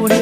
Hello,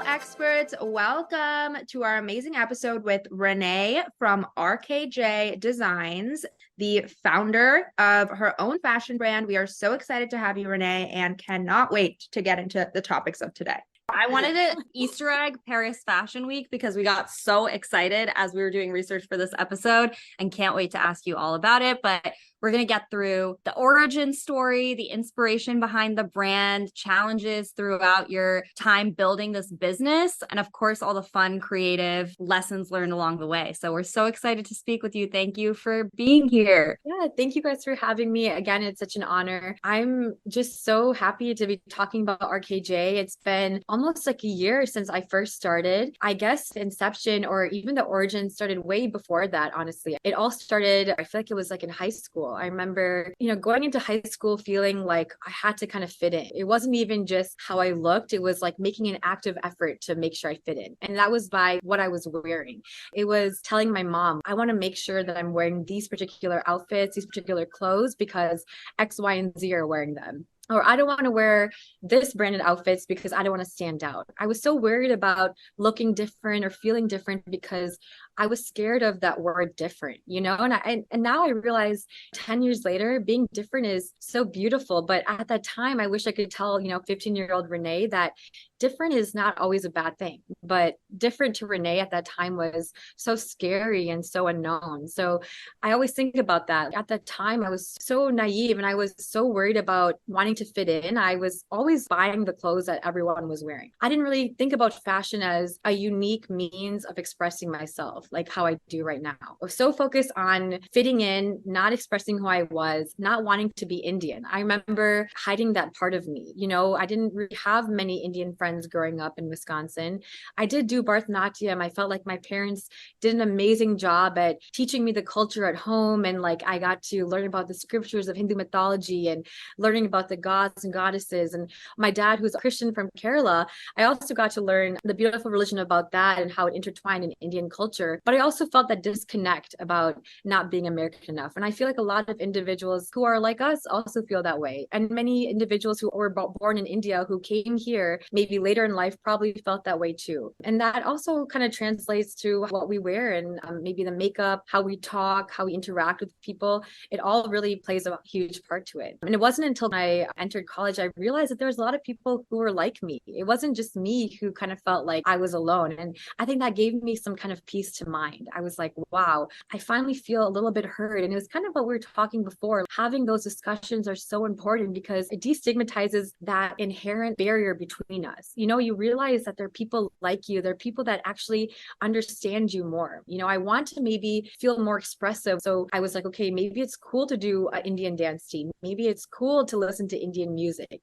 experts. Welcome to our amazing episode with Renee from RKJ Designs, the founder of her own fashion brand. We are so excited to have you, Renee, and cannot wait to get into the topics of today. I wanted to Easter egg Paris Fashion Week because we got so excited as we were doing research for this episode and can't wait to ask you all about it. But we're going to get through the origin story, the inspiration behind the brand, challenges throughout your time building this business, and of course, all the fun, creative lessons learned along the way. So we're so excited to speak with you. Thank you for being here. Yeah, thank you guys for having me. Again, it's such an honor. I'm just so happy to be talking about RKJ. It's been almost like a year since I first started. I guess inception or even the origin started way before that, honestly. It all started, I feel like it was like in high school. I remember, going into high school feeling like I had to kind of fit in. It wasn't even just how I looked. It was like making an active effort to make sure I fit in. And that was by what I was wearing. It was telling my mom, I want to make sure that I'm wearing these particular outfits, these particular clothes because X, Y, and Z are wearing them. Or I don't want to wear this branded outfits because I don't want to stand out. I was so worried about looking different or feeling different because I was scared of that word different, and now I realize 10 years later, being different is so beautiful. But at that time, I wish I could tell, 15-year-old Renee that different is not always a bad thing, but different to Renee at that time was so scary and so unknown. So I always think about that. At that time, I was so naive and I was so worried about wanting to fit in. I was always buying the clothes that everyone was wearing. I didn't really think about fashion as a unique means of expressing myself, like how I do right now. I was so focused on fitting in, not expressing who I was, not wanting to be Indian. I remember hiding that part of me. I didn't really have many Indian friends growing up in Wisconsin. I did do Bharatanatyam. I felt like my parents did an amazing job at teaching me the culture at home. And like I got to learn about the scriptures of Hindu mythology and learning about the gods and goddesses. And my dad, who's a Christian from Kerala, I also got to learn the beautiful religion about that and how it intertwined in Indian culture. But I also felt that disconnect about not being American enough. And I feel like a lot of individuals who are like us also feel that way. And many individuals who were born in India who came here maybe later in life probably felt that way too. And that also kind of translates to what we wear and maybe the makeup, how we talk, how we interact with people. It all really plays a huge part to it. And it wasn't until I entered college, I realized that there was a lot of people who were like me. It wasn't just me who kind of felt like I was alone. And I think that gave me some kind of peace to mind. I was like, wow, I finally feel a little bit heard. And it was kind of what we were talking before. Having those discussions are so important because it destigmatizes that inherent barrier between us. You realize that there are people like you. There are people that actually understand you more. I want to maybe feel more expressive. So I was like, okay, maybe it's cool to do an Indian dance team. Maybe it's cool to listen to Indian music.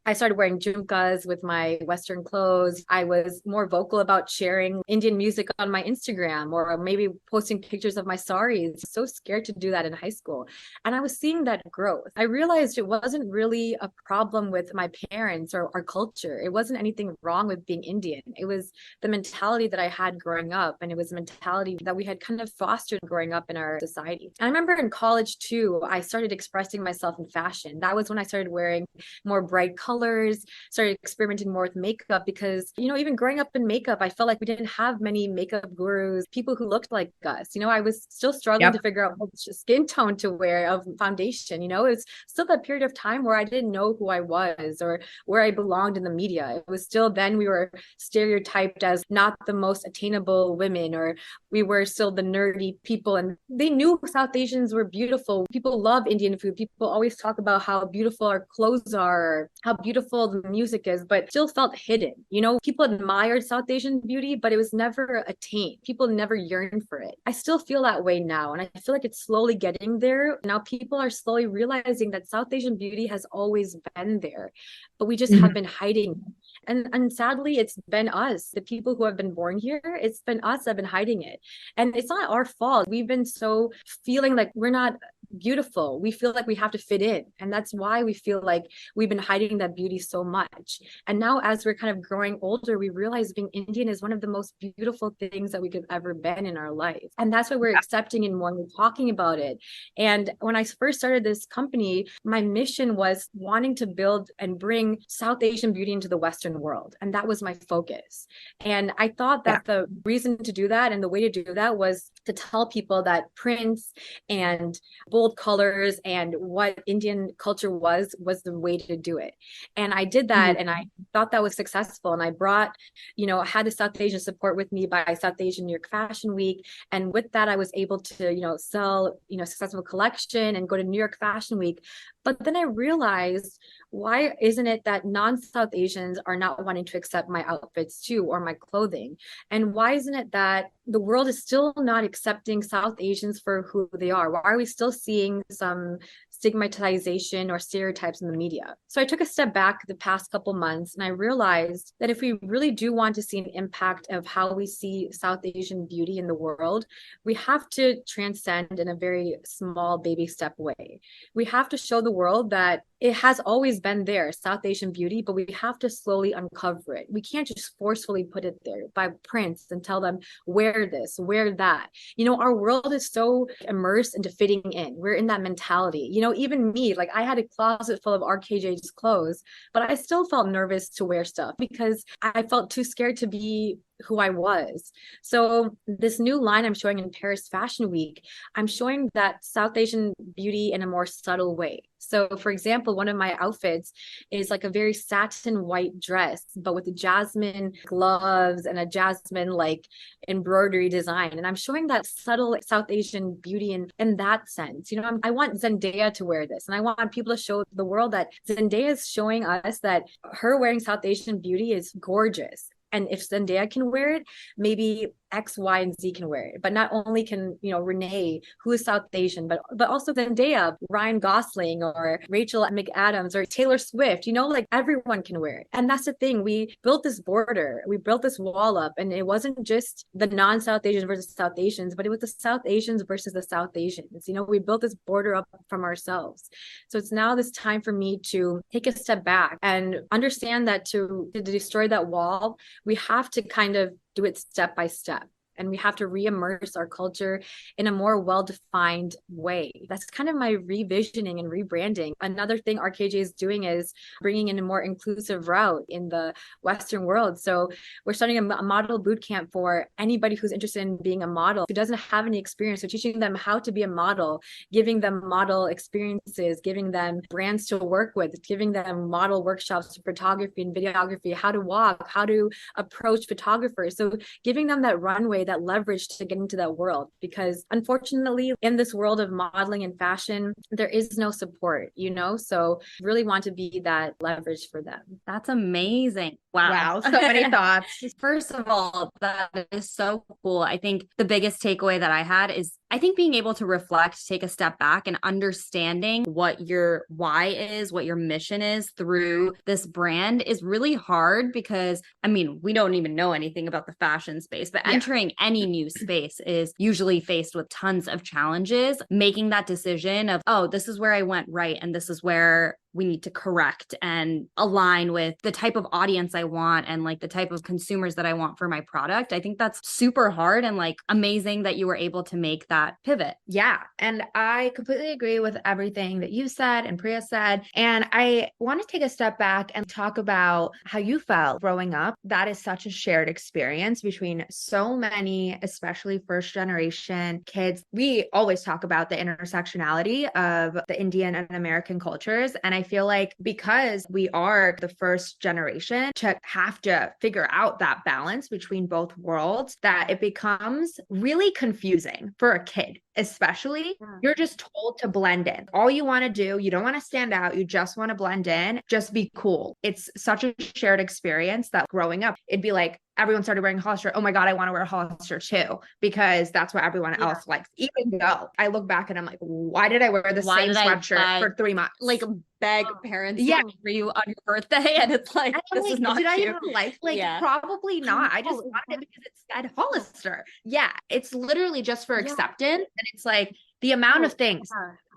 I started wearing jhumkas with my Western clothes. I was more vocal about sharing Indian music on my Instagram or maybe posting pictures of my saris. So scared to do that in high school. And I was seeing that growth. I realized it wasn't really a problem with my parents or our culture. It wasn't anything wrong with being Indian. It was the mentality that I had growing up. And it was a mentality that we had kind of fostered growing up in our society. And I remember in college too, I started expressing myself in fashion. That was when I started wearing more bright colors, started experimenting more with makeup because, even growing up in makeup, I felt like we didn't have many makeup gurus, people who looked like us. I was still struggling to figure out which skin tone to wear of foundation. It was still that period of time where I didn't know who I was or where I belonged in the media. It was still then we were stereotyped as not the most attainable women, or we were still the nerdy people. And they knew South Asians were beautiful. People love Indian food. People always talk about how beautiful our clothes are, how beautiful the music is, but still felt hidden. People admired South Asian beauty, but it was never attained. People never yearned for it. I still feel that way now. And I feel like it's slowly getting there. Now people are slowly realizing that South Asian beauty has always been there, but we just have been hiding. And sadly, it's been us, the people who have been born here. It's been us that have been hiding it. And it's not our fault. We've been so feeling like we're not beautiful. We feel like we have to fit in. And that's why we feel like we've been hiding that beauty so much. And now as we're kind of growing older, we realize being Indian is one of the most beautiful things that we could ever been in our life. And that's why we're accepting it more and we're talking about it. And when I first started this company, my mission was wanting to build and bring South Asian beauty into the Western world. And that was my focus. And I thought that the reason to do that and the way to do that was to tell people that prints and bold colors and what Indian culture was the way to do it. And I did that, and I thought that was successful. And I brought, I had the South Asian support with me by South Asian New York Fashion Week. And with that, I was able to, sell, successful collection and go to New York Fashion Week. But then I realized, why isn't it that non-South Asians are not wanting to accept my outfits too, or my clothing? And why isn't it that the world is still not accepting South Asians for who they are? Why are we still seeing some stigmatization or stereotypes in the media? So I took a step back the past couple months, and I realized that if we really do want to see an impact of how we see South Asian beauty in the world, we have to transcend in a very small baby step way. We have to show the world that it has always been there, South Asian beauty, but we have to slowly uncover it. We can't just forcefully put it there by prints and tell them, wear this, wear that. Our world is so immersed into fitting in. We're in that mentality. Even me, like I had a closet full of RKJ's clothes, but I still felt nervous to wear stuff because I felt too scared to be who I was. So this new line I'm showing in Paris Fashion Week, I'm showing that South Asian beauty in a more subtle way. So for example, one of my outfits is like a very satin white dress, but with the jasmine gloves and a jasmine like embroidery design. And I'm showing that subtle South Asian beauty in that sense. I want Zendaya to wear this, and I want people to show the world that Zendaya is showing us that her wearing South Asian beauty is gorgeous. And if Zendaya can wear it, maybe X, Y, and Z can wear it. But not only can, Renee, who is South Asian, but also Zendaya, Ryan Gosling, or Rachel McAdams, or Taylor Swift, like everyone can wear it. And that's the thing. We built this border. We built this wall up. And it wasn't just the non-South Asians versus South Asians, but it was the South Asians versus the South Asians. We built this border up from ourselves. So it's now this time for me to take a step back and understand that to destroy that wall, we have to kind of do it step by step. And we have to re-immerse our culture in a more well-defined way. That's kind of my revisioning and rebranding. Another thing RKJ is doing is bringing in a more inclusive route in the Western world. So we're starting a model boot camp for anybody who's interested in being a model, who doesn't have any experience. We're teaching them how to be a model, giving them model experiences, giving them brands to work with, giving them model workshops for photography and videography, how to walk, how to approach photographers. So giving them that runway, that leverage to get into that world, because unfortunately in this world of modeling and fashion, there is no support, so really want to be that leverage for them. That's amazing. Wow. So many thoughts. First of all, that is so cool. I think the biggest takeaway that I had is being able to reflect, take a step back, and understanding what your why is, what your mission is through this brand is really hard, because we don't even know anything about the fashion space, but entering any new space is usually faced with tons of challenges. Making that decision of, oh, this is where I went right, and this is where we need to correct and align with the type of audience I want and like the type of consumers that I want for my product. I think that's super hard, and like amazing that you were able to make that pivot. Yeah. And I completely agree with everything that you said and Priya said. And I want to take a step back and talk about how you felt growing up. That is such a shared experience between so many, especially first generation kids. We always talk about the intersectionality of the Indian and American cultures. And I feel like because we are the first generation to have to figure out that balance between both worlds, that it becomes really confusing for a kid. Especially, you're just told to blend in. All you want to do, you don't want to stand out. You just want to blend in, just be cool. It's such a shared experience that growing up, it'd be like, everyone started wearing a Hollister. Oh my God, I want to wear a Hollister too, because that's what everyone else likes. Even though I look back and I'm like, why did I wear the same sweatshirt for 3 months? Like beg parents for you on your birthday. And it's like, this is not did cute. I have a life? Probably not. I just wanted it because it said Hollister. Yeah. It's literally just for acceptance. And it's like the amount of things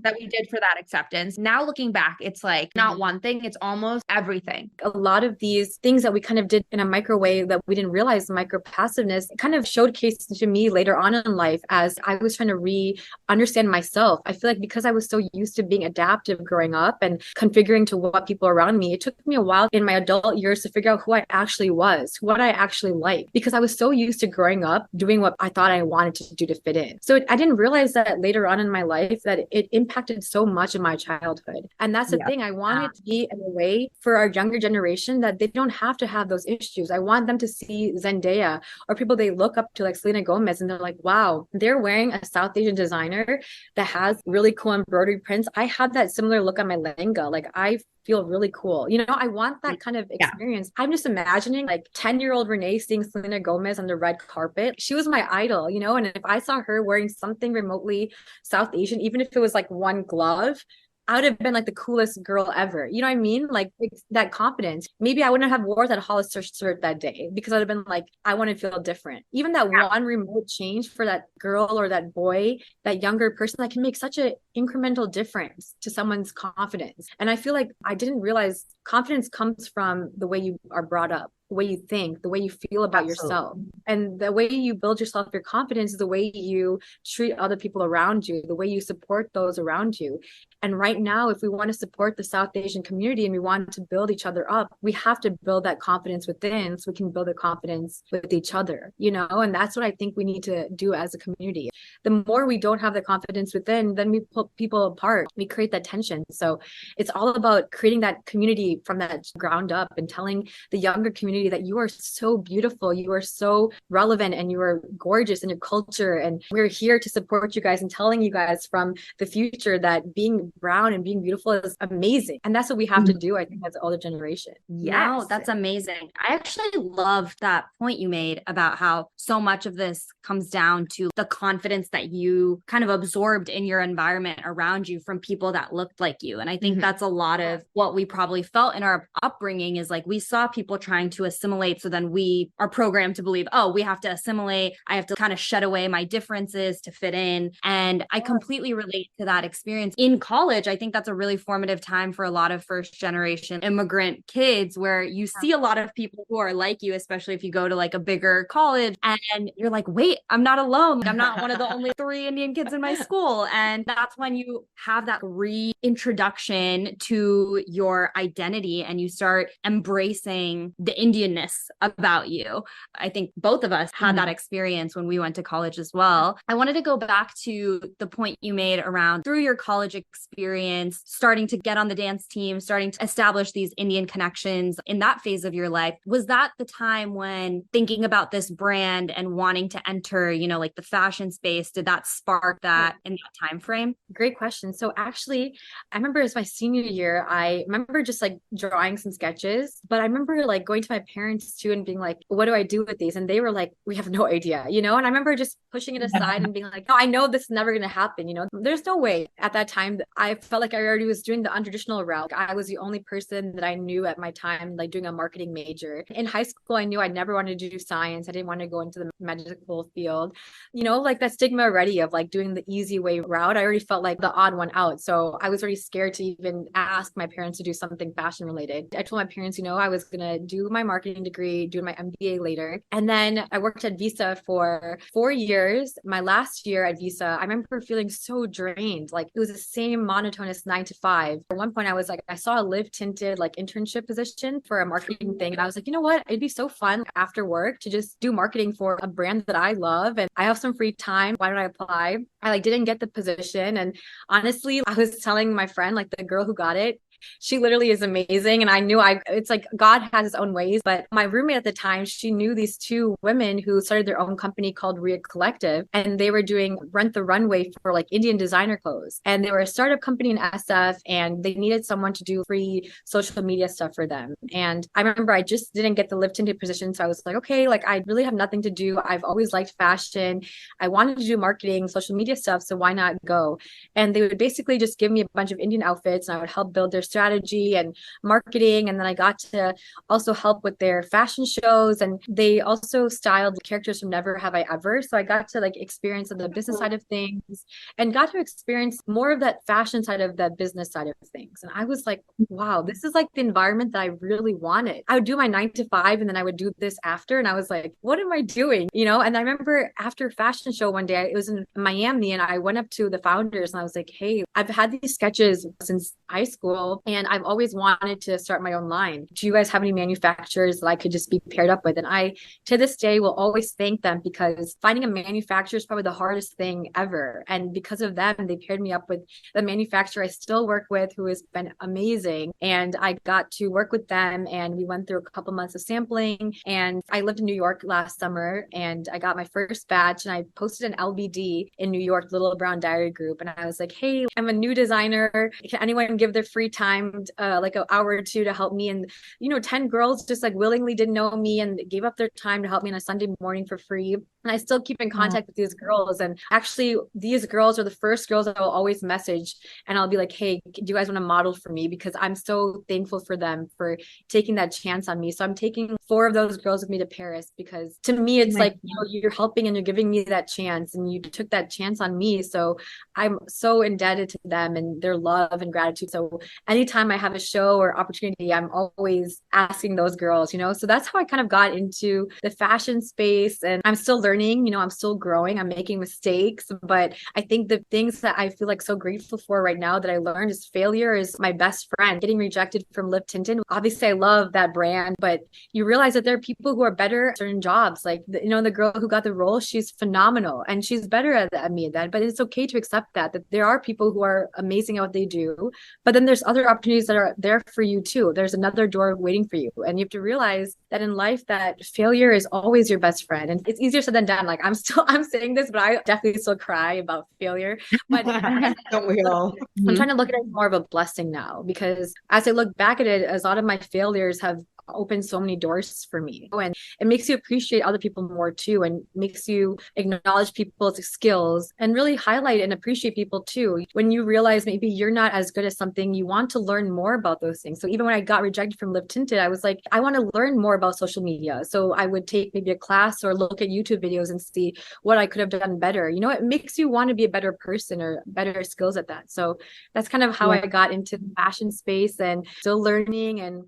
that we did for that acceptance. Now looking back, it's like not one thing, it's almost everything. A lot of these things that we kind of did in a micro way that we didn't realize, micro passiveness, kind of showcased to me later on in life as I was trying to understand myself. I feel like because I was so used to being adaptive growing up and configuring to what people around me, it took me a while in my adult years to figure out who I actually was, what I actually liked, because I was so used to growing up doing what I thought I wanted to do to fit in. So I didn't realize that later on in my life that it impacted so much in my childhood. And that's the thing. I want it to be in a way for our younger generation that they don't have to have those issues. I want them to see Zendaya or people they look up to like Selena Gomez and they're like, wow, they're wearing a South Asian designer that has really cool embroidery prints. I have that similar look on my lehenga. Like I feel really cool. You know, I want that kind of experience. I'm just imagining like 10-year-old Renee seeing Selena Gomez on the red carpet. She was my idol, you know, and if I saw her wearing something remotely South Asian, even if it was like one glove, I would have been like the coolest girl ever. You know what I mean? Like that confidence. Maybe I wouldn't have wore that Hollister shirt that day because I'd have been like, I want to feel different. Even that one remote change for that girl or that boy, that younger person, that can make such an incremental difference to someone's confidence. And I feel like I didn't realize confidence comes from the way you are brought up, the way you think, the way you feel about yourself. And the way you build yourself, your confidence is the way you treat other people around you, the way you support those around you. And right now, if we want to support the South Asian community and we want to build each other up, we have to build that confidence within so we can build the confidence with each other, you know? And that's what I think we need to do as a community. The more we don't have the confidence within, then we pull people apart. We create that tension. So it's all about creating that community from that ground up and telling the younger community that you are so beautiful, you are so relevant, and you are gorgeous in your culture. And we're here to support you guys and telling you guys from the future that being brown and being beautiful is amazing. And that's what we have to do, I think, as the older generation. Yeah, that's amazing. I actually love that point you made about how so much of this comes down to the confidence that you kind of absorbed in your environment around you from people that looked like you. And I think that's a lot of what we probably felt in our upbringing is like we saw people trying to assimilate. So then we are programmed to believe, oh, we have to assimilate. I have to kind of shed away my differences to fit in. And I completely relate to that experience in college. I think that's a really formative time for a lot of first generation immigrant kids where you see a lot of people who are like you, especially if you go to like a bigger college and you're like, wait, I'm not alone. Like, I'm not one of the only 3 Indian kids in my school. And that's when you have that reintroduction to your identity and you start embracing the Indianness about you. I think both of us had that experience when we went to college as well. I wanted to go back to the point you made around through your college experience, starting to get on the dance team, starting to establish these Indian connections in that phase of your life. Was that the time when thinking about this brand and wanting to enter, you know, like the fashion space, did that spark that in that time frame? Great question. So actually, I remember it was my senior year. I remember just like drawing some sketches, but I remember like going to my parents too and being like, what do I do with these? And they were like, we have no idea, you know? And I remember just pushing it aside and being like, no, I know this is never going to happen. You know, there's no way. At that time, I felt like I already was doing the untraditional route. I was the only person that I knew at my time, like doing a marketing major. In high school, I knew I never wanted to do science. I didn't want to go into the medical field, you know, like that stigma already of like doing the easy way route. I already felt like the odd one out. So I was already scared to even ask my parents to do something fashion related. I told my parents, you know, I was going to do my marketing degree, do my MBA later. And then I worked at Visa for 4 years. My last year at Visa, I remember feeling so drained. Like it was the same monotonous 9 to 5. At one point I was like, I saw a live tinted like internship position for a marketing thing. And I was like, you know what? It'd be so fun after work to just do marketing for a brand that I love. And I have some free time. Why don't I apply? I like didn't get the position. And honestly, I was telling my friend, like the girl who got it, she literally is amazing. And I knew it's like God has his own ways. But my roommate at the time, she knew these 2 women who started their own company called Ria Collective. And they were doing Rent the Runway for like Indian designer clothes. And they were a startup company in SF and they needed someone to do free social media stuff for them. And I remember I just didn't get the live tinted position. So I was like, okay, like I really have nothing to do. I've always liked fashion. I wanted to do marketing, social media stuff. So why not go? And they would basically just give me a bunch of Indian outfits and I would help build their strategy and marketing. And then I got to also help with their fashion shows. And they also styled characters from Never Have I Ever. So I got to like experience the business side of things and got to experience more of that fashion side of that business side of things. And I was like, wow, this is like the environment that I really wanted. I would do my 9 to 5 and then I would do this after. And I was like, what am I doing? And I remember after fashion show one day, it was in Miami, and I went up to the founders and I was like, hey, I've had these sketches since high school and I've always wanted to start my own line. Do you guys have any manufacturers that I could just be paired up with? And I, to this day, will always thank them, because finding a manufacturer is probably the hardest thing ever. And because of them, they paired me up with the manufacturer I still work with, who has been amazing. And I got to work with them, and we went through a couple months of sampling. And I lived in New York last summer, and I got my first batch, and I posted an LBD in New York, Little Brown Diary Group. And I was like, hey, I'm a new designer. Can anyone give their free time, like an hour or two, to help me? And 10 girls just like willingly didn't know me and gave up their time to help me on a Sunday morning for free. And I still keep in contact with these girls. And actually, these girls are the first girls that I will always message. And I'll be like, hey, do you guys want to model for me? Because I'm so thankful for them for taking that chance on me. So I'm taking 4 of those girls with me to Paris, because to me, it's like, you're helping and you're giving me that chance, and you took that chance on me. So I'm so indebted to them and their love and gratitude. So anytime I have a show or opportunity, I'm always asking those girls, so that's how I kind of got into the fashion space. And I'm still learning, I'm still growing, I'm making mistakes, but I think the things that I feel like so grateful for right now that I learned is failure is my best friend. Getting rejected from Lip Tinted, obviously I love that brand, but you realize that there are people who are better at certain jobs. Like, the girl who got the role, she's phenomenal and she's better at me at that, but it's okay to accept that there are people who are amazing at what they do, but then there's other opportunities that are there for you too. There's another door waiting for you, and you have to realize that in life that failure is always your best friend. And it's easier said than done. Like, I'm saying this, but I definitely still cry about failure, but don't we all? I'm trying to look at it more of a blessing now, because as I look back at it, a lot of my failures have opened so many doors for me, and it makes you appreciate other people more too, and makes you acknowledge people's skills and really highlight and appreciate people too. When you realize maybe you're not as good at something, you want to learn more about those things. So even when I got rejected from Lip Tinted, I was like, I want to learn more about social media. So I would take maybe a class or look at YouTube videos and see what I could have done better. It makes you want to be a better person or better skills at that. So that's kind of how I got into the fashion space, and still learning and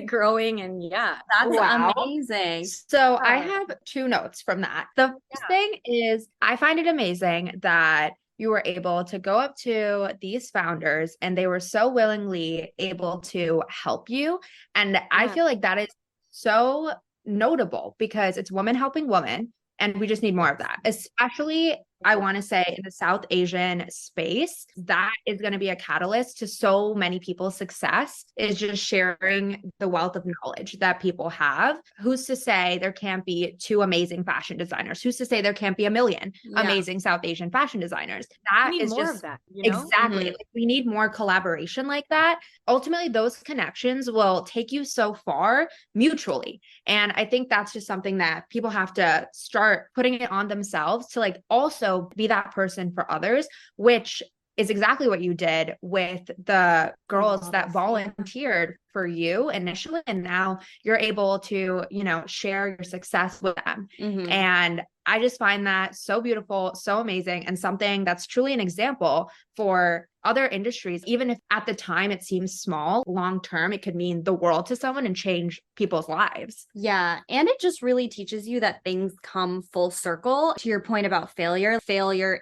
growing. And that's amazing. So I have 2 notes from that. The first thing is, I find it amazing that you were able to go up to these founders and they were so willingly able to help you. And I feel like that is so notable, because it's women helping women. And we just need more of that, especially, I want to say, in the South Asian space. That is going to be a catalyst to so many people's success, is just sharing the wealth of knowledge that people have. Who's to say there can't be 2 amazing fashion designers? Who's to say there can't be a million amazing South Asian fashion designers? That is more just of that, exactly. Like, we need more collaboration like that. Ultimately, those connections will take you so far mutually. And I think that's just something that people have to start putting it on themselves, to like also be that person for others, which is exactly what you did with the girls that volunteered for you initially. And now you're able to, share your success with them. And I just find that so beautiful, so amazing, and something that's truly an example for other industries. Even if at the time it seems small, long term, it could mean the world to someone and change people's lives. Yeah. And it just really teaches you that things come full circle. To your point about failure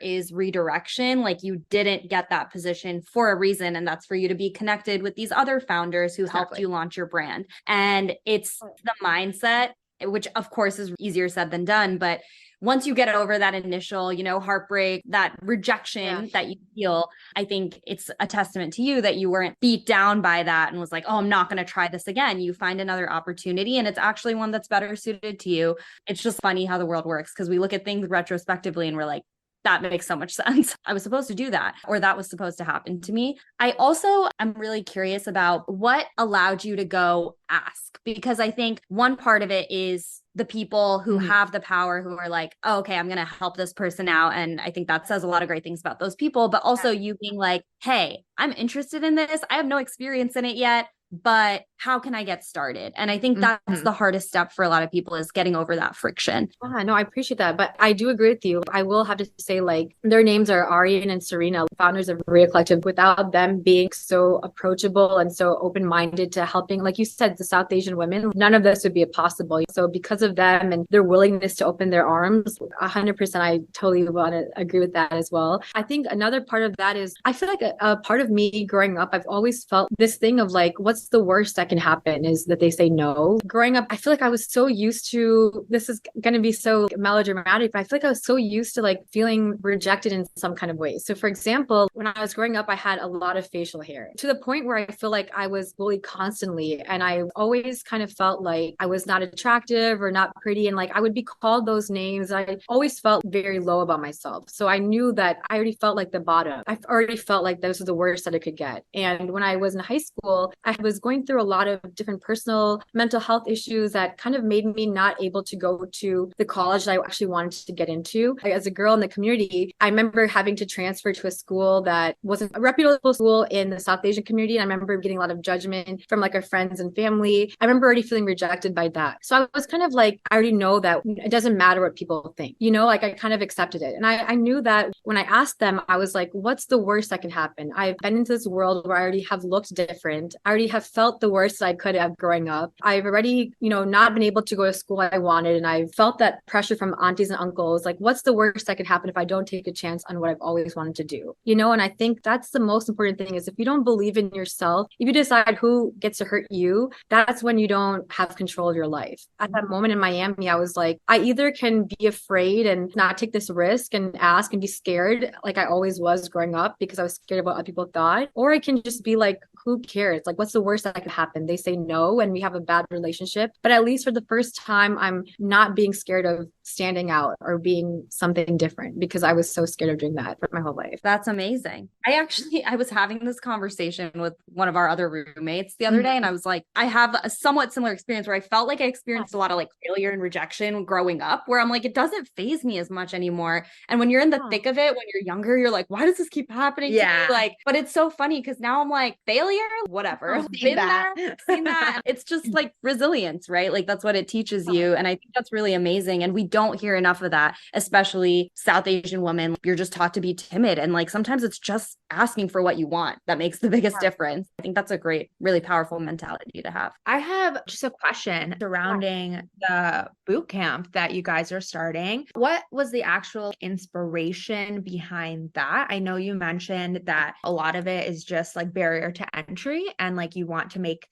is redirection. Like, you didn't get that position for a reason, and that's for you to be connected with these other founders who helped you launch your brand. And it's the mindset, which of course is easier said than done, but once you get over that initial, heartbreak, that rejection that you feel, I think it's a testament to you that you weren't beat down by that and was like, oh, I'm not going to try this again. You find another opportunity, and it's actually one that's better suited to you. It's just funny how the world works, because we look at things retrospectively and we're like, that makes so much sense. I was supposed to do that, or that was supposed to happen to me. I'm really curious about what allowed you to go ask, because I think one part of it is the people who Mhm. have the power, who are like, oh, okay, I'm going to help this person out. And I think that says a lot of great things about those people, but also you being like, hey, I'm interested in this. I have no experience in it yet, but how can I get started? And I think that's Mhm. the hardest step for a lot of people, is getting over that friction. Yeah, no, I appreciate that. But I do agree with you. I will have to say, like, their names are Arian and Serena, founders of Ria Collective. Without them being so approachable and so open-minded to helping, like you said, the South Asian women, none of this would be possible. So because of them and their willingness to open their arms, 100%, I totally want to agree with that as well. I think another part of that is, I feel like a part of me growing up, I've always felt this thing of like, what's the worst that can happen is that they say no. Growing up, I feel like I was so used to, this is going to be so melodramatic, but I feel like I was so used to like feeling rejected in some kind of way. So for example, when I was growing up, I had a lot of facial hair to the point where I feel like I was bullied constantly. And I always kind of felt like I was not attractive or not pretty. And like I would be called those names. I always felt very low about myself. So I knew that I already felt like the bottom. I already felt like this was the worst that it could get. And when I was in high school, I was going through a lot of different personal mental health issues that kind of made me not able to go to the college that I actually wanted to get into. As a girl in the community, I remember having to transfer to a school that wasn't a reputable school in the South Asian community. And I remember getting a lot of judgment from like our friends and family. I remember already feeling rejected by that. So I was kind of like, I already know that it doesn't matter what people think, like I kind of accepted it. And I knew that when I asked them, I was like, what's the worst that can happen? I've been into this world where I already have looked different. I already have felt the worst that I could have growing up. I've already, not been able to go to school I wanted. And I felt that pressure from aunties and uncles. Like, what's the worst that could happen if I don't take a chance on what I've always wanted to do? And I think that's the most important thing is if you don't believe in yourself, if you decide who gets to hurt you, that's when you don't have control of your life. At that moment in Miami, I was like, I either can be afraid and not take this risk and ask and be scared like I always was growing up because I was scared of what other people thought, or I can just be like, who cares? Like, what's the worst that could happen? They say no and we have a bad relationship. But at least for the first time, I'm not being scared of standing out or being something different because I was so scared of doing that for my whole life. That's amazing. I was having this conversation with one of our other roommates the other day, and I was like, I have a somewhat similar experience where I felt like I experienced a lot of like failure and rejection growing up, where I'm like, it doesn't faze me as much anymore. And when you're in the thick of it, when you're younger, you're like, why does this keep happening to me? Like, but it's so funny because now I'm like, failure, whatever. Been there, seen that. It's just like resilience, right? Like that's what it teaches you. And I think that's really amazing. And we don't hear enough of that, especially South Asian women. You're just taught to be timid. And like sometimes it's just asking for what you want that makes the biggest difference. I think that's a great, really powerful mentality to have. I have just a question surrounding the boot camp that you guys are starting. What was the actual inspiration behind that? I know you mentioned that a lot of it is just like barrier to entry and like you want to make,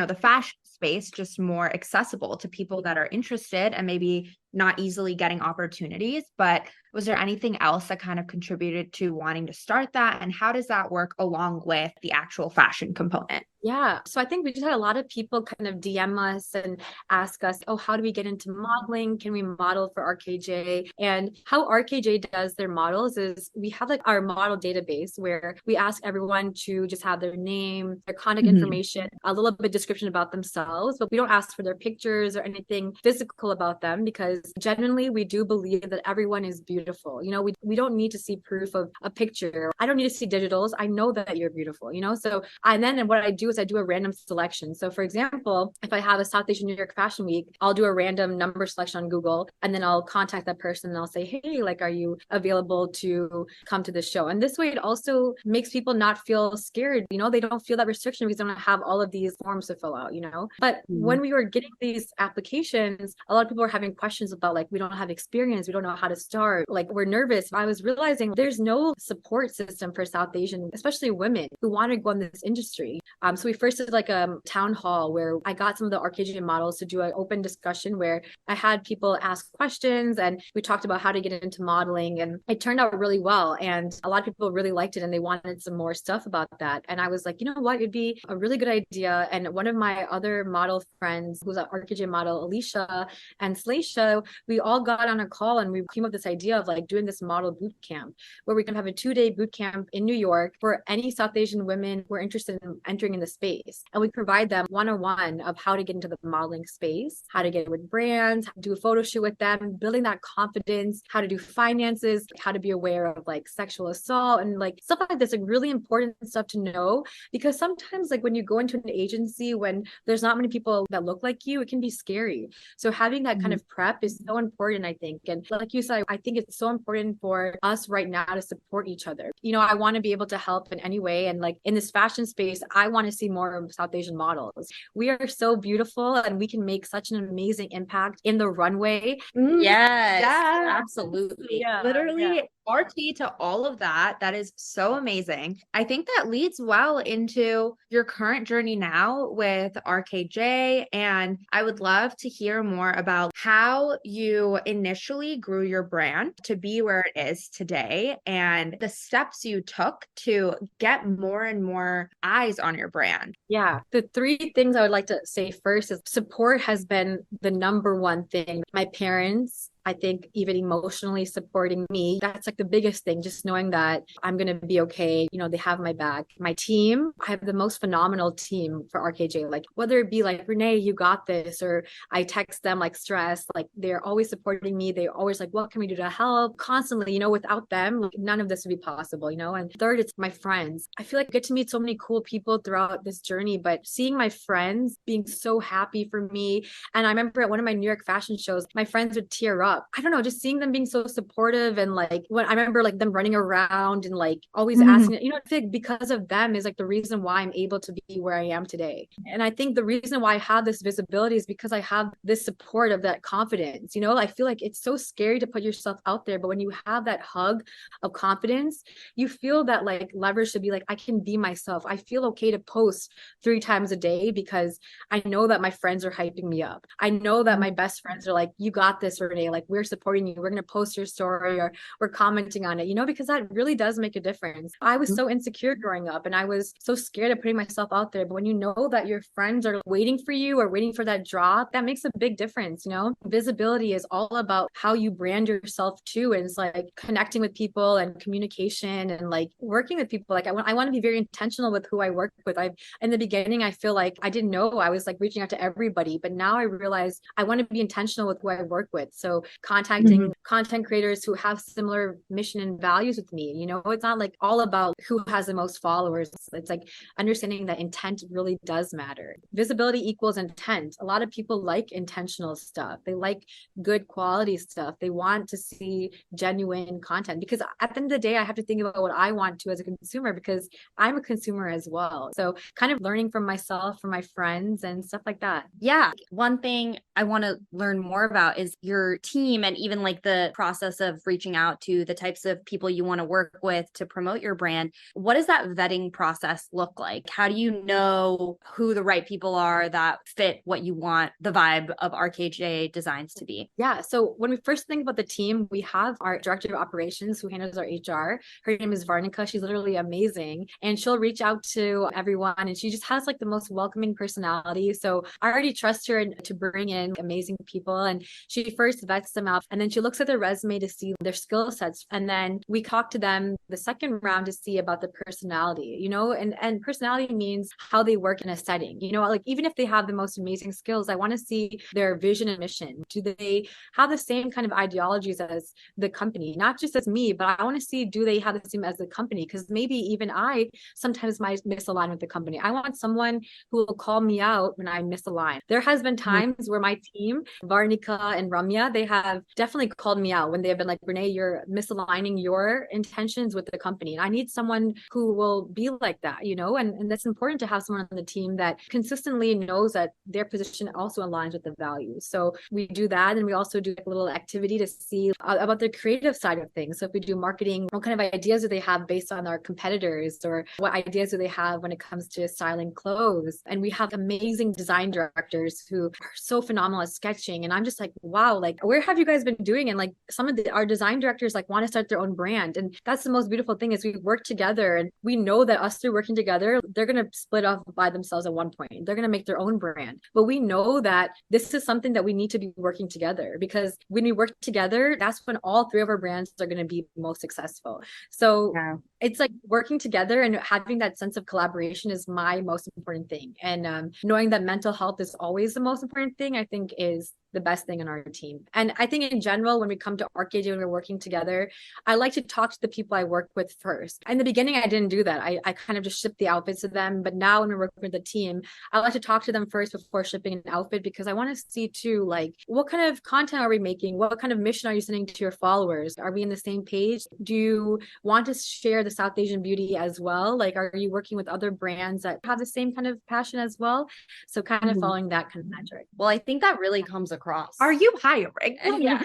the fashion space just more accessible to people that are interested and maybe not easily getting opportunities. But was there anything else that kind of contributed to wanting to start that? And how does that work along with the actual fashion component? Yeah. So I think we just had a lot of people kind of DM us and ask us, oh, how do we get into modeling? Can we model for RKJ? And how RKJ does their models is we have like our model database where we ask everyone to just have their name, their contact information, a little bit description about themselves, but we don't ask for their pictures or anything physical about them because genuinely we do believe that everyone is beautiful. We don't need to see proof of a picture. I don't need to see digitals. I know that you're beautiful, So, and what I do is I do a random selection. So for example, if I have a South Asian New York Fashion Week, I'll do a random number selection on Google and then I'll contact that person and I'll say, hey, like, are you available to come to the show? And this way it also makes people not feel scared. They don't feel that restriction because they don't have all of these forms to fill out, But when we were getting these applications, a lot of people were having questions about like, we don't have experience. We don't know how to start. Like we're nervous. I was realizing there's no support system for South Asian, especially women who want to go in this industry. So we first did like a town hall where I got some of the RKJ models to do an open discussion where I had people ask questions and we talked about how to get into modeling and it turned out really well. And a lot of people really liked it and they wanted some more stuff about that. And I was like, you know what, it'd be a really good idea. And one of my other model friends who's an RKJ model, Alicia and Slaisha, we all got on a call and we came up with this idea of like doing this model boot camp where we can have a 2-day boot camp in New York for any South Asian women who are interested in entering in the the space. And we provide them one-on-one of how to get into the modeling space, how to get with brands, do a photo shoot with them, building that confidence, how to do finances, how to be aware of like sexual assault and like stuff like this, like really important stuff to know. Because sometimes like when you go into an agency, when there's not many people that look like you, it can be scary. So having that kind of prep is so important, I think. And like you said, I think it's so important for us right now to support each other. You know, I want to be able to help in any way. And like in this fashion space, I want to see more South Asian models. We are so beautiful and we can make such an amazing impact in the runway. Yes, Yeah. absolutely. Yeah, Literally RT to all of that. That is so amazing. I think that leads well into your current journey now with RKJ. And I would love to hear more about how you initially grew your brand to be where it is today and the steps you took to get more and more eyes on your brand. Yeah. The three things I would like to say first is support has been the number one thing. My parents, I think even emotionally supporting me, that's like the biggest thing, just knowing that I'm going to be okay. You know, they have my back. My team, I have the most phenomenal team for RKJ. Like whether it be like, Renee, you got this, or I text them like stress, like they're always supporting me. They're always like, what can we do to help? Constantly, you know, without them, like, none of this would be possible, you know? And third, it's my friends. I feel like I get to meet so many cool people throughout this journey, but seeing my friends being so happy for me. And I remember at one of my New York fashion shows, my friends would tear up. I don't know, just seeing them being so supportive. And like when I remember like them running around and like always asking, you know, I think because of them is like the reason why I'm able to be where I am today. And I think the reason why I have this visibility is because I have this support of that confidence. You know, I feel like it's so scary to put yourself out there, but when you have that hug of confidence, you feel that like leverage to be like, I can be myself. I feel okay to post 3 times a day because I know that my friends are hyping me up. I know that my best friends are like, you got this, Renee, like we're supporting you. We're going to post your story or we're commenting on it, you know, because that really does make a difference. I was so insecure growing up and I was so scared of putting myself out there. But when you know that your friends are waiting for you or waiting for that drop, that makes a big difference. You know, visibility is all about how you brand yourself too. And it's like connecting with people and communication and like working with people. Like I want to be very intentional with who I work with. In the beginning, I feel like I didn't know I was like reaching out to everybody, but now I realize I want to be intentional with who I work with. So contacting content creators who have similar mission and values with me. You know, it's not like all about who has the most followers. It's like understanding that intent really does matter. Visibility equals intent. A lot of people like intentional stuff. They like good quality stuff. They want to see genuine content because at the end of the day, I have to think about what I want to as a consumer because I'm a consumer as well. So kind of learning from myself, from my friends and stuff like that. Yeah. One thing I want to learn more about is your team and even like the process of reaching out to the types of people you want to work with to promote your brand. What does that vetting process look like? How do you know who the right people are that fit what you want the vibe of RKJ Designs to be? Yeah. So when we first think about the team, we have our director of operations who handles our HR. Her name is Varnika. She's literally amazing. And she'll reach out to everyone and she just has like the most welcoming personality. So I already trust her to bring in amazing people. And she first vets them out and then she looks at their resume to see their skill sets. And then we talk to them the second round to see about the personality, you know, and personality means how they work in a setting, you know, like even if they have the most amazing skills, I want to see their vision and mission. Do they have the same kind of ideologies as the company? Not just as me, but I want to see, do they have the same as the company? Because maybe even I sometimes might misalign with the company. I want someone who will call me out when I misalign. There has been times where my team, Varnika and Ramya, they have definitely called me out when they have been like, Renee, you're misaligning your intentions with the company. And I need someone who will be like that, you know, and that's important to have someone on the team that consistently knows that their position also aligns with the values. So we do that. And we also do a little activity to see about the creative side of things. So if we do marketing, what kind of ideas do they have based on our competitors, or what ideas do they have when it comes to styling clothes? And we have amazing design directors who are so phenomenal at sketching. And I'm just like, wow, like where have you guys been doing? And like some of our design directors like want to start their own brand. And that's the most beautiful thing is we work together and we know that us through working together, they're going to split off by themselves at one point. They're going to make their own brand. But we know that this is something that we need to be working together because when we work together, that's when all 3 of our brands are going to be most successful. So it's like working together and having that sense of collaboration is my most important thing. And knowing that mental health is always the most important thing, I think is the best thing in our team. And I think in general, when we come to RKJ, when we're working together, I like to talk to the people I work with first. In the beginning, I didn't do that. I kind of just shipped the outfits to them. But now when we're working with the team, I like to talk to them first before shipping an outfit, because I want to see too, like, what kind of content are we making? What kind of mission are you sending to your followers? Are we in the same page? Do you want to share the South Asian beauty as well? Like, are you working with other brands that have the same kind of passion as well? So kind of following that kind of metric. Well, I think that really comes across. Are you hiring? Yeah.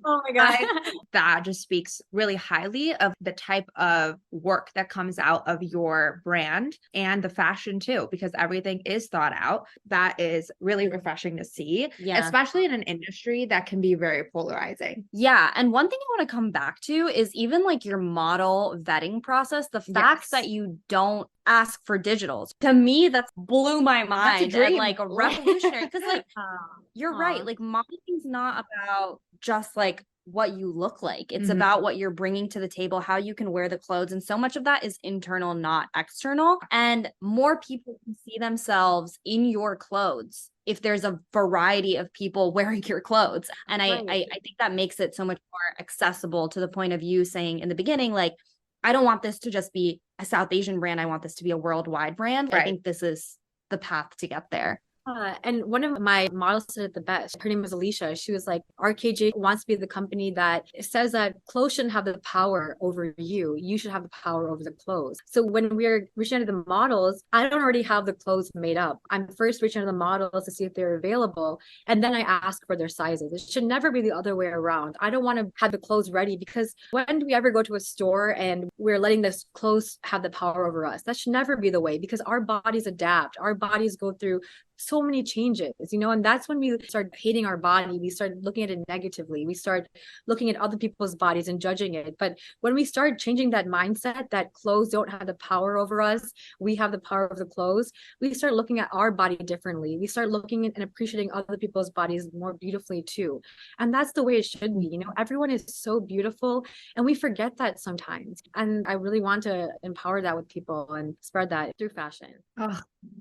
Oh my God. That just speaks really highly of the type of work that comes out of your brand and the fashion too, because everything is thought out. That is really refreshing to see, especially in an industry that can be very polarizing. Yeah. And one thing I want to come back to is even like your model vetting process, the fact that you don't ask for digitals. To me, that blew my mind and like a revolutionary, because like you're right, like modeling's not about just like what you look like. It's about what you're bringing to the table, how you can wear the clothes. And so much of that is internal, not external. And more people can see themselves in your clothes if there's a variety of people wearing your clothes. And I think that makes it so much more accessible, to the point of you saying in the beginning, like, I don't want this to just be a South Asian brand. I want this to be a worldwide brand. I think this is the path to get there. And one of my models said it the best. Her name was Alicia. She was like, RKJ wants to be the company that says that clothes shouldn't have the power over you. You should have the power over the clothes. So when we're reaching out to the models, I don't already have the clothes made up. I'm first reaching out to the models to see if they're available. And then I ask for their sizes. It should never be the other way around. I don't want to have the clothes ready, because when do we ever go to a store and we're letting the clothes have the power over us? That should never be the way, because our bodies adapt. Our bodies go through so many changes, and that's when we start hating our body. We start looking at it negatively. We start looking at other people's bodies and judging it. But when we start changing that mindset that clothes don't have the power over us, we have the power of the clothes, we start looking at our body differently. We start looking and appreciating other people's bodies more beautifully too. And that's the way it should be. Everyone is so beautiful, and we forget that sometimes. And I really want to empower that with people and spread that through fashion. Oh,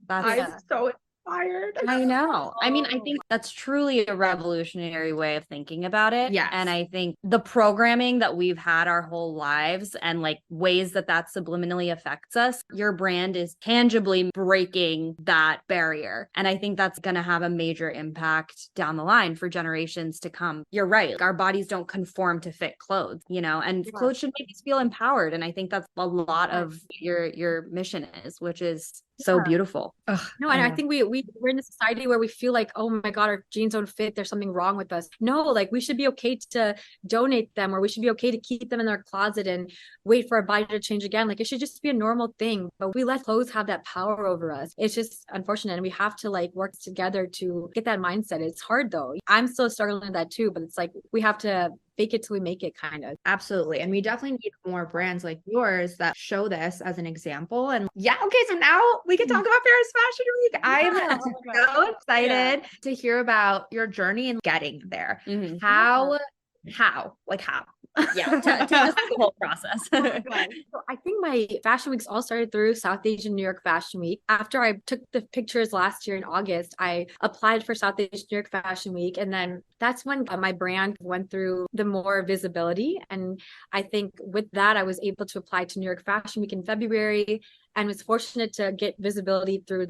I'm so inspired. I know. I mean, I think that's truly a revolutionary way of thinking about it. Yeah. And I think the programming that we've had our whole lives, and like ways that subliminally affects us, your brand is tangibly breaking that barrier. And I think that's going to have a major impact down the line for generations to come. You're right. Like, our bodies don't conform to fit clothes, and clothes should make us feel empowered. And I think that's a lot of your mission is, which is so beautiful. No, and I think we're in a society where we feel like, oh my God, our jeans don't fit, there's something wrong with us. No, like, we should be okay to donate them, or we should be okay to keep them in our closet and wait for our body to change again. Like, it should just be a normal thing. But we let clothes have that power over us. It's just unfortunate, and we have to like work together to get that mindset. It's hard though. I'm still struggling with that too, but it's like we have to fake it till we make it, kind of. Absolutely. And we definitely need more brands like yours that show this as an example. And okay, so now we can talk about Paris Fashion Week. I'm so excited to hear about your journey in getting there. How? Yeah, take us through the whole process. So I think my fashion weeks all started through South Asian New York Fashion Week. After I took the pictures last year in August, I applied for South Asian New York Fashion Week. And then that's when my brand went through the more visibility. And I think with that, I was able to apply to New York Fashion Week in February, and was fortunate to get visibility through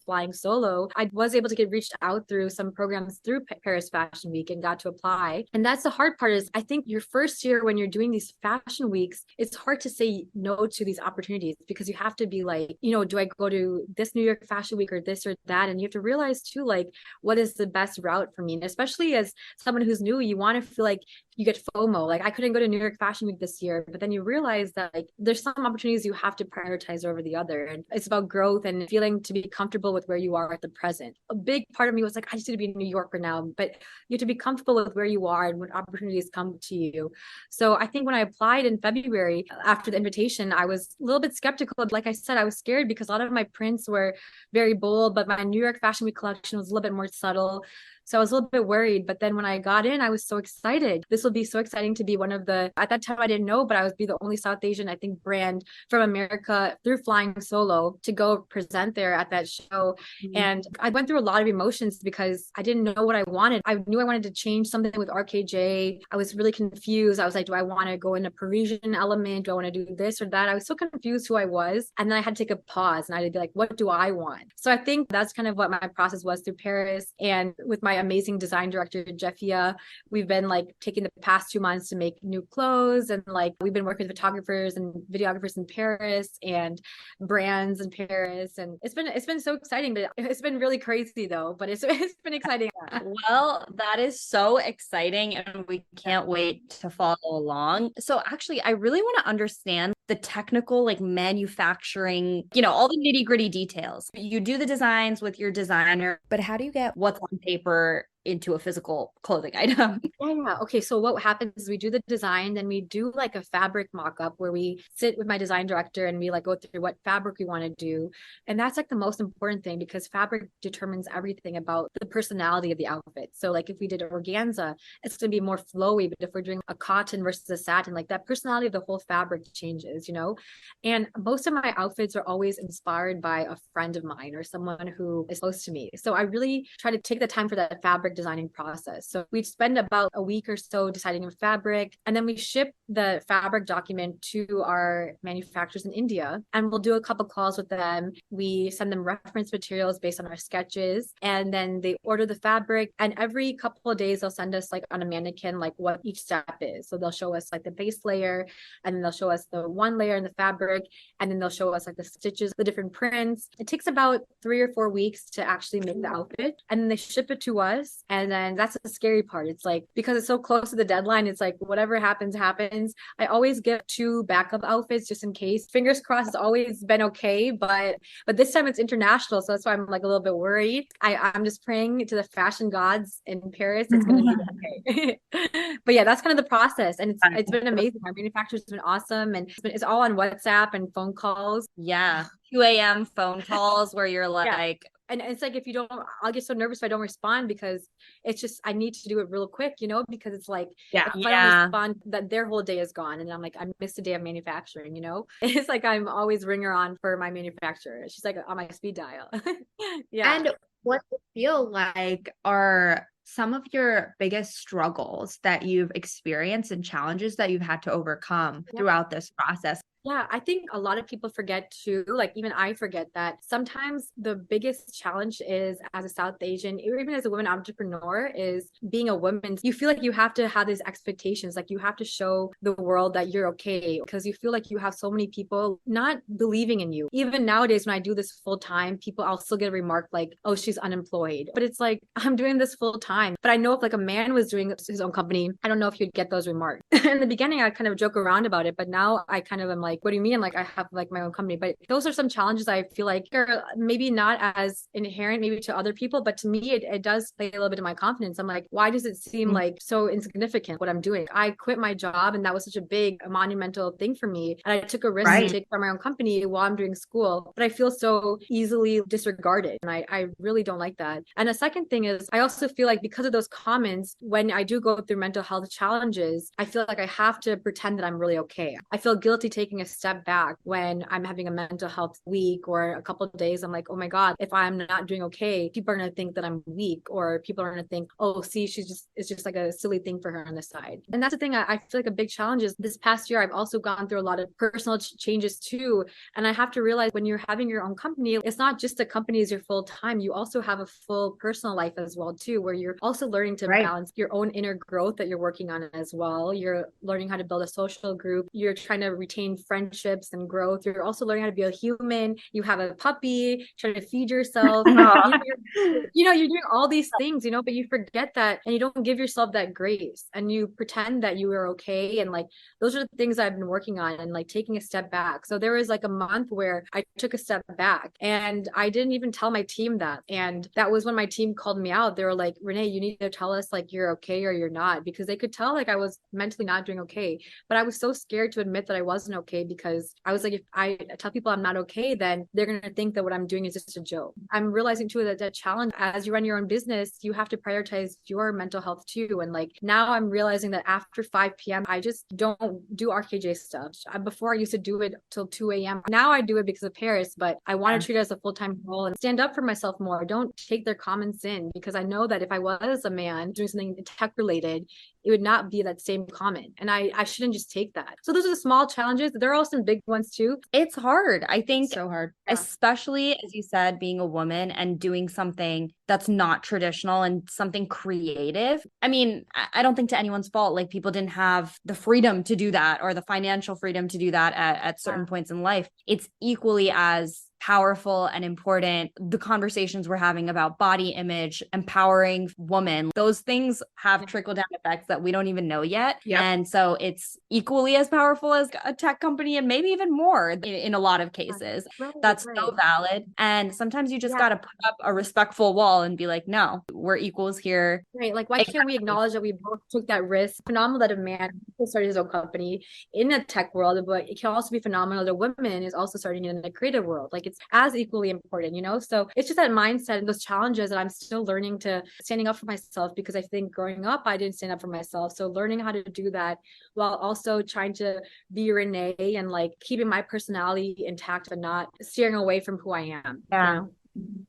flying solo. I was able to get reached out through some programs through Paris Fashion Week and got to apply. And that's the hard part, is I think your first year when you're doing these fashion weeks, it's hard to say no to these opportunities, because you have to be like, do I go to this New York Fashion Week or this or that? And you have to realize too, like, what is the best route for me? And especially as someone who's new, you want to feel like you get FOMO. Like, I couldn't go to New York Fashion Week this year, but then you realize that like there's some opportunities you have to prioritize over the other. And it's about growth and feeling to be comfortable with where you are at the present. A big part of me was like, I just need to be a New Yorker now, but you have to be comfortable with where you are and when opportunities come to you. So I think when I applied in February after the invitation, I was a little bit skeptical. Like I said, I was scared because a lot of my prints were very bold, but my New York Fashion Week collection was a little bit more subtle. So I was a little bit worried, but then when I got in, I was so excited. This will be so exciting to be one of the, at that time I didn't know, but I would be the only South Asian, I think, brand from America through flying solo to go present there at that show. And I went through a lot of emotions because I didn't know what I wanted. I knew I wanted to change something with RKJ. I was really confused. I was like, do I want to go in a Parisian element? Do I want to do this or that? I was so confused who I was. And then I had to take a pause and I'd be like, what do I want? So I think that's kind of what my process was through Paris. And with my amazing design director, Jeffia, we've been like taking the past 2 months to make new clothes. And like, we've been working with photographers and videographers in Paris and brands in Paris. And it's been so exciting, but it's been really crazy though, but it's been exciting. Well, that is so exciting and we can't wait to follow along. So actually, I really want to understand the technical, like manufacturing, all the nitty gritty details. You do the designs with your designer, but how do you get what's on paper into a physical clothing item? Yeah. Okay. So what happens is we do the design, then we do like a fabric mock-up where we sit with my design director and we like go through what fabric we want to do. And that's like the most important thing because fabric determines everything about the personality of the outfit. So like if we did organza, it's going to be more flowy, but if we're doing a cotton versus a satin, like that personality of the whole fabric changes, And most of my outfits are always inspired by a friend of mine or someone who is close to me. So I really try to take the time for that fabric designing process. So we spend about a week or so deciding on fabric, and then we ship the fabric document to our manufacturers in India, and we'll do a couple calls with them. We send them reference materials based on our sketches, and then they order the fabric, and every couple of days they'll send us like on a mannequin like what each step is. So they'll show us like the base layer, and then they'll show us the one layer in the fabric, and then they'll show us like the stitches, the different prints. It takes about 3 or 4 weeks to actually make the outfit, and then they ship it to us. And then that's the scary part. It's like, because it's so close to the deadline, it's like whatever happens, happens. I always get 2 backup outfits just in case. Fingers crossed, it's always been okay. But this time it's international. So that's why I'm like a little bit worried. I'm just praying to the fashion gods in Paris. It's going to be okay. But yeah, that's kind of the process. And it's been amazing. Our manufacturer's been awesome. And it's all on WhatsApp and phone calls. Yeah. 2 a.m. phone calls where you're like, yeah. And it's like, if you don't, I'll get so nervous if I don't respond because it's just, I need to do it real quick, because it's like, if I don't respond, that their whole day is gone. And I'm like, I missed a day of manufacturing, It's like, I'm always ringer on for my manufacturer. She's like on my speed dial. Yeah. And what do you feel like are some of your biggest struggles that you've experienced and challenges that you've had to overcome throughout this process? Yeah, I think a lot of people forget too, like even I forget that sometimes the biggest challenge is as a South Asian, or even as a woman entrepreneur, is being a woman. You feel like you have to have these expectations, like you have to show the world that you're okay because you feel like you have so many people not believing in you. Even nowadays, when I do this full time, I'll still get a remark like, oh, she's unemployed. But it's like, I'm doing this full time. But I know if like a man was doing his own company, I don't know if you'd get those remarks. In the beginning, I kind of joke around about it, but now I kind of am like, what do you mean? Like I have like my own company, but those are some challenges I feel like are maybe not as inherent maybe to other people, but to me, it does play a little bit of my confidence. I'm like, why does it seem like so insignificant what I'm doing? I quit my job and that was such a monumental thing for me. And I took a risk to take from my own company while I'm doing school, but I feel so easily disregarded. And I really don't like that. And the second thing is I also feel like because of those comments, when I do go through mental health challenges, I feel like I have to pretend that I'm really okay. I feel guilty taking a step back when I'm having a mental health week or a couple of days. I'm like, oh my God, if I'm not doing okay, people are going to think that I'm weak, or people are going to think, oh, see, it's just like a silly thing for her on the side. And that's the thing I feel like a big challenge is this past year, I've also gone through a lot of personal changes too. And I have to realize when you're having your own company, it's not just the company is your full time. You also have a full personal life as well too, where you're also learning to balance your own inner growth that you're working on as well. You're learning how to build a social group. You're trying to retain friendships and growth. You're also learning how to be a human. You have a puppy, trying to feed yourself. You're doing all these things, but you forget that and you don't give yourself that grace and you pretend that you are okay. And like, those are the things I've been working on and like taking a step back. So there was like a month where I took a step back and I didn't even tell my team that. And that was when my team called me out. They were like, Renee, you need to tell us like you're okay or you're not, because they could tell like I was mentally not doing okay. But I was so scared to admit that I wasn't okay way because I was like, if I tell people I'm not okay, then they're going to think that what I'm doing is just a joke. I'm realizing too that the challenge as you run your own business, you have to prioritize your mental health too. And like now I'm realizing that after 5 p.m., I just don't do RKJ stuff. Before I used to do it till 2 a.m. Now I do it because of Paris, but I want to treat it as a full-time role and stand up for myself more. Don't take their comments in, because I know that if I was a man doing something tech related, it would not be that same comment. And I shouldn't just take that. So those are the small challenges. There are some big ones too. It's hard. I think so hard, especially as you said, being a woman and doing something that's not traditional and something creative. I mean, I don't think to anyone's fault, like people didn't have the freedom to do that or the financial freedom to do that at certain points in life. It's equally as powerful and important. The conversations we're having about body image, empowering women, those things have trickle down effects that we don't even know yet. Yep. And so it's equally as powerful as a tech company and maybe even more in a lot of cases. That's so valid. And sometimes you just got to put up a respectful wall and be like, no, we're equals here. Right. Like, why can't we acknowledge that we both took that risk? Phenomenal that a man started his own company in a tech world, but it can also be phenomenal that a woman is also starting in a creative world. Like, it's as equally important, you know? So it's just that mindset and those challenges that I'm still learning to standing up for myself, because I think growing up, I didn't stand up for myself. So learning how to do that while also trying to be Renee and like keeping my personality intact and not steering away from who I am. Yeah. You know?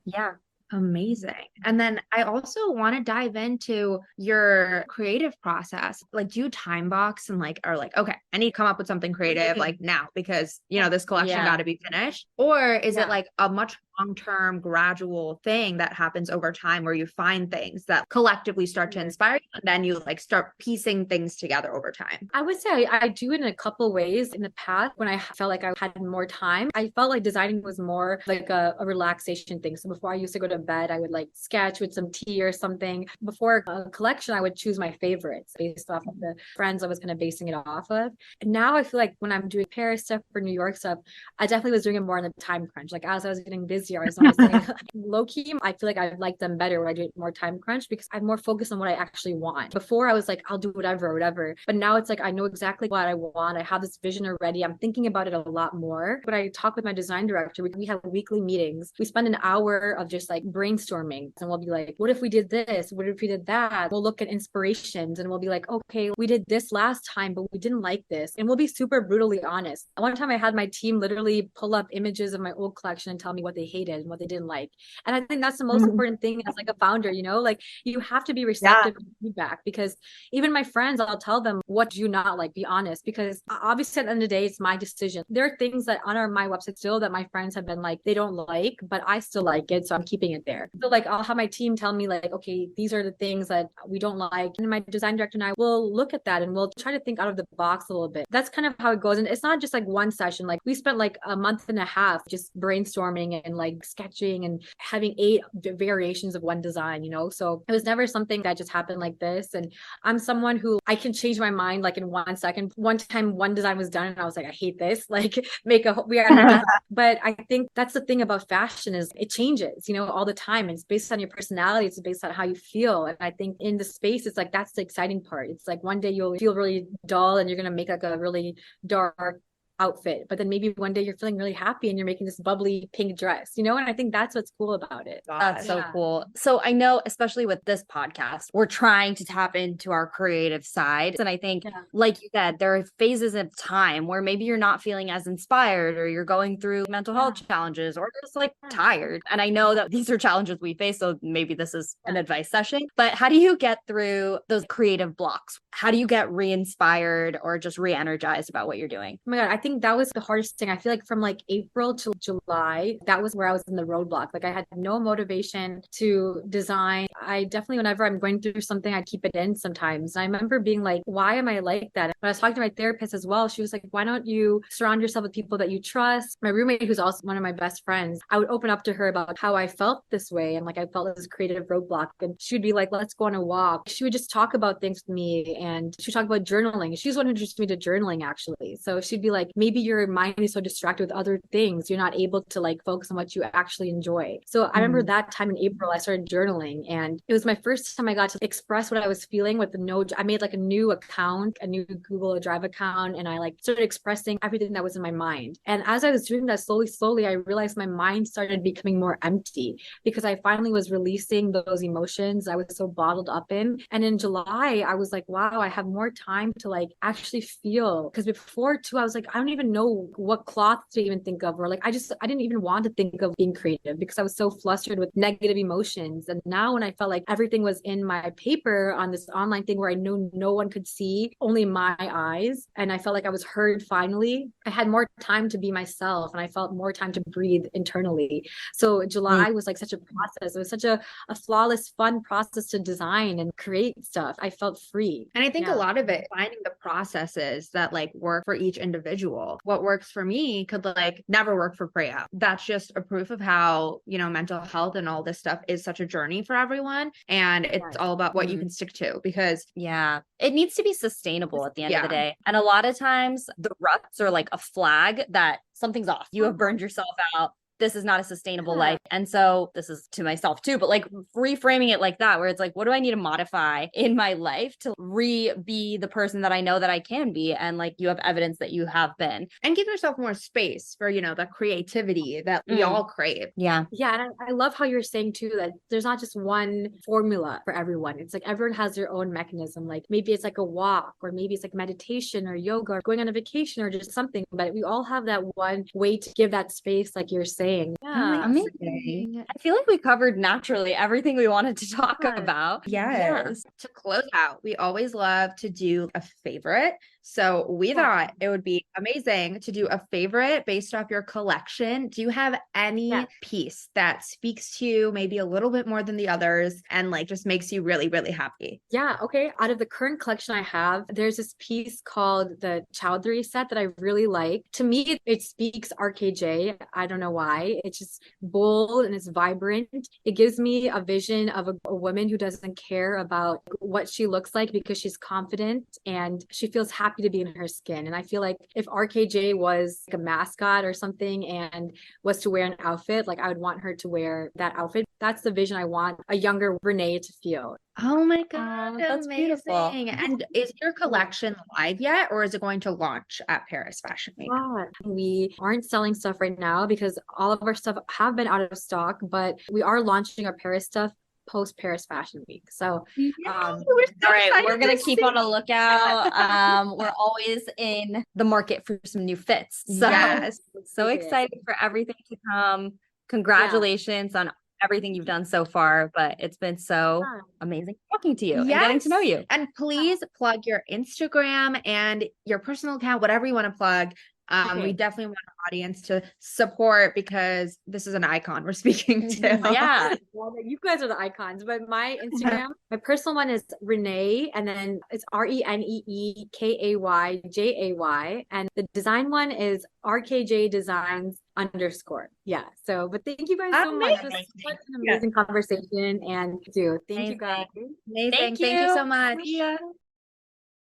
Yeah. Amazing. And then I also want to dive into your creative process. Like, do you time box and like are like, okay, I need to come up with something creative like now because you know this collection got to be finished? Or is it like a much long-term gradual thing that happens over time where you find things that collectively start to inspire you and then you like start piecing things together over time? I would say I do it in a couple ways. In the past, when I felt like I had more time, I felt like designing was more like a relaxation thing. So before I used to go to bed, I would like sketch with some tea or something. Before a collection, I would choose my favorites based off of the friends I was kind of basing it off of. And now I feel like when I'm doing Paris stuff or New York stuff, I definitely was doing it more in the time crunch. Like as I was getting busy, I was saying, low key, I feel like I like them better when I do it more time crunch because I'm more focused on what I actually want. Before I was like, I'll do whatever. But now it's like, I know exactly what I want. I have this vision already. I'm thinking about it a lot more. But I talk with my design director. We have weekly meetings. We spend an hour of just like brainstorming and we'll be like, what if we did this? What if we did that? We'll look at inspirations and we'll be like, okay, we did this last time, but we didn't like this. And we'll be super brutally honest. One time I had my team literally pull up images of my old collection and tell me what they hated and what they didn't like. And I think that's the most important thing as like a founder, you know, like you have to be receptive to feedback, because even my friends, I'll tell them, what do you not like? Be honest, because obviously at the end of the day, it's my decision. There are things that on my website still that my friends have been like, they don't like, but I still like it. So I'm keeping it there. So like, I'll have my team tell me like, okay, these are the things that we don't like. And my design director and I will look at that and we'll try to think out of the box a little bit. That's kind of how it goes. And it's not just like one session. Like we spent like a month and a half just brainstorming and like sketching and having 8 variations of one design, you know? So it was never something that just happened like this. And I'm someone who I can change my mind like in 1 second. One time one design was done and I was like, I hate this, like we are but I think that's the thing about fashion is it changes, you know, all the time. It's based on your personality. It's based on how you feel. And I think in the space, it's like, that's the exciting part. It's like one day you'll feel really dull and you're going to make like a really dark outfit, but then maybe one day you're feeling really happy and you're making this bubbly pink dress, you know? And I think that's what's cool about it. That's so cool. So I know, especially with this podcast, we're trying to tap into our creative side. And I think, like you said, there are phases of time where maybe you're not feeling as inspired or you're going through mental health challenges or just like tired. And I know that these are challenges we face. So maybe this is an advice session, but how do you get through those creative blocks? How do you get re-inspired or just re-energized about what you're doing? Oh my God, I think that was the hardest thing. I feel like from like April to July, that was where I was in the roadblock. Like I had no motivation to design. I definitely, whenever I'm going through something, I keep it in sometimes. And I remember being like, why am I like that? When I was talking to my therapist as well, she was like, why don't you surround yourself with people that you trust? My roommate, who's also one of my best friends, I would open up to her about how I felt this way. And like, I felt this creative roadblock. And she would be like, let's go on a walk. She would just talk about things with me. And she would talk about journaling. She's the one who introduced me to journaling, actually. So she'd be like, maybe your mind is so distracted with other things, you're not able to like focus on what you actually enjoy. So I remember that time in April, I started journaling, and it was my first time I got to express what I was feeling with I made like a new account, a new Google Drive account, and I like started expressing everything that was in my mind. And as I was doing that slowly, I realized my mind started becoming more empty because I finally was releasing those emotions I was so bottled up in. And in July, I was like, wow, I have more time to like actually feel. Because before too, I was like, I don't even know what cloth to even think of, or like I didn't even want to think of being creative because I was so flustered with negative emotions. And now when I felt like everything was in my paper on this online thing where I know no one could see, only my eyes, and I felt like I was heard finally, I had more time to be myself, and I felt more time to breathe internally. So July was like such a process. It was such a flawless, fun process to design and create stuff. I felt free. And I think a lot of it, finding the processes that like work for each individual. What works for me could like never work for Freya. That's just a proof of how, you know, mental health and all this stuff is such a journey for everyone. And it's all about what you can stick to, because it needs to be sustainable at the end of the day. And a lot of times the ruts are like a flag that something's off. You have burned yourself out. This is not a sustainable life. And so this is to myself too, but like reframing it like that, where it's like, what do I need to modify in my life to be the person that I know that I can be? And like, you have evidence that you have been. And give yourself more space for, you know, the creativity that we all crave. Yeah. And I love how you're saying too, that there's not just one formula for everyone. It's like everyone has their own mechanism. Like maybe it's like a walk, or maybe it's like meditation or yoga, or going on a vacation, or just something, but we all have that one way to give that space, like you're saying. Yeah, amazing. I feel like we covered naturally everything we wanted to talk about. Yes. To close out, we always love to do a favorite. So we thought it would be amazing to do a favorite based off your collection. Do you have any piece that speaks to you maybe a little bit more than the others and like just makes you really, really happy? Yeah. Okay. Out of the current collection I have, there's this piece called the Chowdhury set that I really like. To me, it speaks RKJ. I don't know why. It's just bold and it's vibrant. It gives me a vision of a woman who doesn't care about what she looks like because she's confident and she feels happy to be in her skin. And I feel like if RKJ was like a mascot or something and was to wear an outfit, like I would want her to wear that outfit. That's the vision I want a younger Renee to feel. Oh my God, that's amazing. beautiful. And is your collection live yet, or is it going to launch at Paris Fashion Week? We aren't selling stuff right now because all of our stuff have been out of stock, but we are launching our Paris stuff post Paris Fashion Week. So all right, we're gonna keep on a lookout. We're always in the market for some new fits. So so excited for everything to come. Congratulations on everything you've done so far, but it's been so amazing talking to you and getting to know you. And please plug your Instagram and your personal account, whatever you want to plug. We definitely want our audience to support because this is an icon we're speaking to. Well, you guys are the icons, but my Instagram, my personal one is Renee, and then it's ReneeKayJay, and the design one is RKJ Designs _. So but thank you guys so much. It was such an amazing conversation, and thank you guys. Amazing. Thank you so much.